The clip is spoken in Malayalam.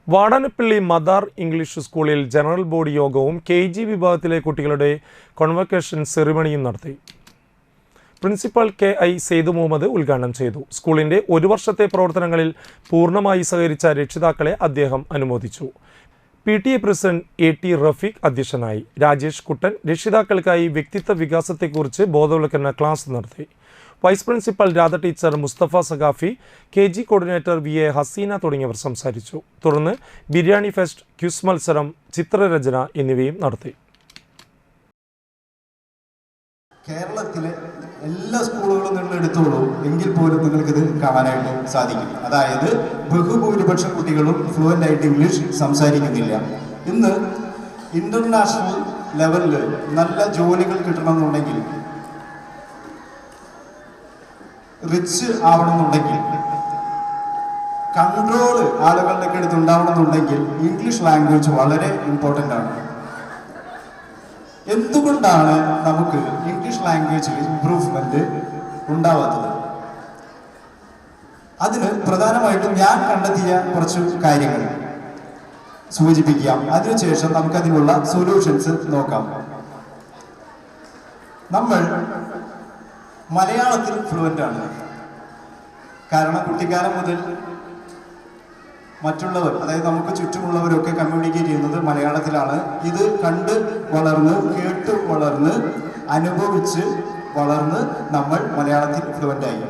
വാടാനപ്പള്ളി മദാർ ഇംഗ്ലീഷ് സ്കൂളിൽ ജനറൽ ബോഡി യോഗവും KG വിഭാഗത്തിലെ കുട്ടികളുടെ കോൺവക്കേഷൻ സെറിമണിയും നടത്തി. പ്രിൻസിപ്പൽ KI സെയ്ദ് മുഹമ്മദ് ഉദ്ഘാടനം ചെയ്തു. സ്കൂളിന്റെ ഒരു വർഷത്തെ പ്രവർത്തനങ്ങളിൽ പൂർണ്ണമായി സഹകരിച്ച രക്ഷിതാക്കളെ അദ്ദേഹം അനുമോദിച്ചു. PTA പ്രസിഡന്റ് AT റഫീഖ് അധ്യക്ഷനായി. രാജേഷ് കുട്ടൻ രക്ഷിതാക്കൾക്കായി വ്യക്തിത്വ വികാസത്തെക്കുറിച്ച് ബോധവൽക്കരണ ക്ലാസ് നടത്തി. Vice principal Radha teacher, Mustafa Saqafi, KG coordinator VA Haseena തുടങ്ങിയവർ സംസാരിച്ചു. തുടർന്ന് ബിരിയാണി ഫെസ്റ്റ്, ക്വിസ് മത്സരം, ചിത്രരചന എന്നിവയും നടത്തി. കേരളത്തിലെ എല്ലാ സ്കൂളുകളും നിങ്ങൾ എടുത്തോളൂ, എങ്കിൽ പോലും നിങ്ങൾക്കിത് കാണാനായിട്ട് സാധിക്കും. അതായത് ബഹുഭൂരിപക്ഷം കുട്ടികളും ഫ്ലുവൻ്റ് ആയിട്ട് ഇംഗ്ലീഷ് സംസാരിക്കുന്നില്ല. ഇന്ന് ഇന്റർനാഷണൽ ലെവലിൽ നല്ല ജോലികൾ കിട്ടണമെന്നുണ്ടെങ്കിൽ, റിച്ച് ആവണമെന്നുണ്ടെങ്കിൽ, കൺട്രോള് ആളുകളുടെ അടുത്ത് ഉണ്ടാവണമെന്നുണ്ടെങ്കിൽ ഇംഗ്ലീഷ് ലാംഗ്വേജ് വളരെ ഇമ്പോർട്ടൻ്റ് ആണ്. എന്തുകൊണ്ടാണ് നമുക്ക് ഇംഗ്ലീഷ് ലാംഗ്വേജിൽ ഇംപ്രൂവ്മെന്റ് ഉണ്ടാവാത്തത്? അതിന് പ്രധാനമായിട്ടും ഞാൻ കണ്ടെത്തിയ കുറച്ച് കാര്യങ്ങൾ സൂചിപ്പിക്കാം. അതിനുശേഷം നമുക്കതിനുള്ള സൊല്യൂഷൻസ് നോക്കാം. നമ്മൾ മലയാളത്തിൽ ഫ്ലുവൻ്റ് ആണ്. കാരണം കുട്ടിക്കാലം മുതൽ മറ്റുള്ളവർ, അതായത് നമുക്ക് ചുറ്റുമുള്ളവരൊക്കെ കമ്മ്യൂണിക്കേറ്റ് ചെയ്യുന്നത് മലയാളത്തിലാണ്. ഇത് കണ്ട് വളർന്ന്, കേട്ട് വളർന്ന്, അനുഭവിച്ച് വളർന്ന് നമ്മൾ മലയാളത്തിൽ ഫ്ലുവൻ്റ് ആയി.